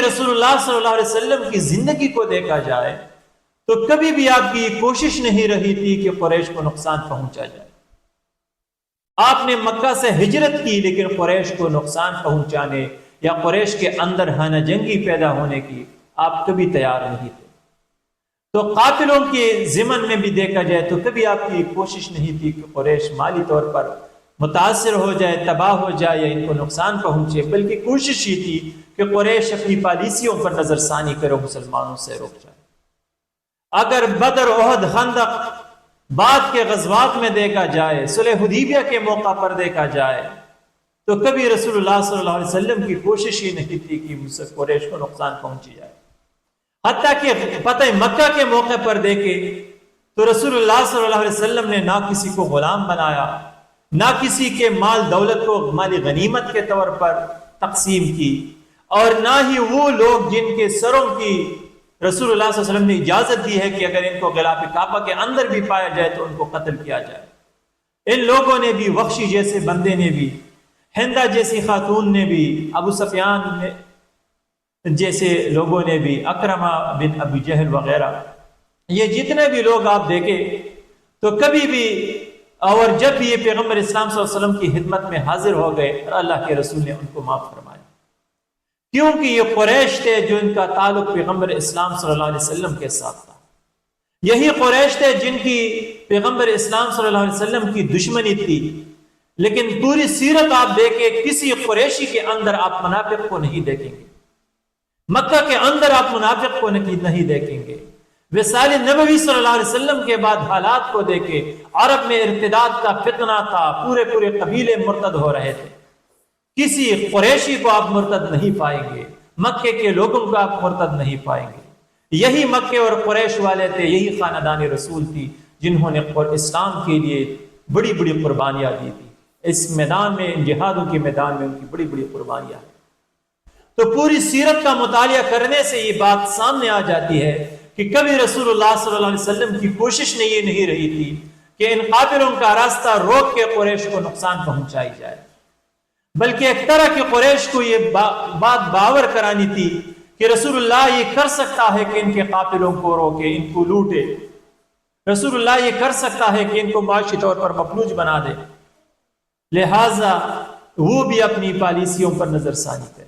رسول اللہ صلی اللہ علیہ وسلم کی زندگی کو دیکھا جائے تو کبھی بھی آپ کی کوشش نہیں رہی تھی کہ قریش کو نقصان پہنچا جائے۔ آپ نے مکہ سے ہجرت کی لیکن قریش کو نقصان پہنچانے یا قریش کے اندر ہانہ جنگی پیدا ہونے کی آپ کبھی تیار نہیں تھے۔ تو قاتلوں کے ضمن میں بھی دیکھا جائے تو کبھی آپ کی کوشش نہیں تھی کہ قریش مالی طور پر متاثر ہو جائے، تباہ ہو جائے یا ان کو نقصان پہنچے، بلکہ کوشش ہی تھی کہ قریش اپنی پالیسیوں پر نظر ثانی کرو، مسلمانوں سے روک جائے۔ اگر بدر، احد، خندق، بعد کے غزوات میں دیکھا جائے، صلح حدیبیہ کے موقع پر دیکھا جائے تو کبھی رسول اللہ صلی اللہ علیہ وسلم کی کوشش ہی نہیں تھی کہ مجھ سے قریش کو نقصان پہنچی جائے۔ حتیٰ کہ فتح مکہ کے موقع پر دیکھے تو رسول اللہ صلی اللہ علیہ وسلم نے نہ کسی کو غلام بنایا، نہ کسی کے مال دولت کو مالی غنیمت کے طور پر تقسیم کی، اور نہ ہی وہ لوگ جن کے سروں کی رسول اللہ صلی اللہ علیہ وسلم نے اجازت دی ہے کہ اگر ان کو غلاف کعبہ کے اندر بھی پایا جائے تو ان کو قتل کیا جائے۔ ان لوگوں نے بھی، وحشی جیسے بندے نے بھی، ہندہ جیسی خاتون نے بھی، ابو سفیان جیسے لوگوں نے بھی، اکرمہ بن ابی جہل وغیرہ، یہ جتنے بھی لوگ آپ دیکھیں تو کبھی بھی اور جب بھی یہ پیغمبر اسلام صلی اللہ علیہ وسلم کی خدمت میں حاضر ہو گئے اور اللہ کے رسول نے ان کو معاف فرمایا، کیونکہ یہ قریش تھے جو ان کا تعلق پیغمبر اسلام صلی اللہ علیہ وسلم کے ساتھ تھا۔ یہی قریش تھے جن کی پیغمبر اسلام صلی اللہ علیہ وسلم کی دشمنی تھی، لیکن پوری سیرت آپ دیکھیں کسی قریشی کے اندر آپ منافق کو نہیں دیکھیں گے، مکہ کے اندر آپ منافق کو نہیں دیکھیں گے۔ وصال نبوی صلی اللہ علیہ وسلم کے بعد حالات کو دیکھیں، عرب میں ارتداد کا فتنہ تھا، پورے قبیلے مرتد ہو رہے تھے، کسی قریشی کو آپ مرتد نہیں پائیں گے، مکے کے لوگوں کو آپ مرتد نہیں پائیں گے۔ یہی مکے اور قریش والے تھے، یہی خاندان رسول تھی جنہوں نے اسلام کے لیے بڑی بڑی قربانیاں دی تھی۔ اس میدان میں، ان جہادوں کے میدان میں ان کی بڑی بڑی قربانیاں ہیں۔ تو پوری سیرت کا مطالعہ کرنے سے یہ بات سامنے آ جاتی ہے کہ کبھی رسول اللہ صلی اللہ علیہ وسلم کی کوشش یہ نہیں رہی تھی کہ ان قاتلوں کا راستہ روک کے قریش کو نقصان پہنچائی جائے، بلکہ ایک طرح کی قریش کو یہ بات باور کرانی تھی کہ رسول اللہ یہ کر سکتا ہے کہ ان کے قافلوں کو روکے، ان کو لوٹے، رسول اللہ یہ کر سکتا ہے کہ ان کو معاشی طور پر مفلوج بنا دے، لہٰذا وہ بھی اپنی پالیسیوں پر نظر ثانی کرے۔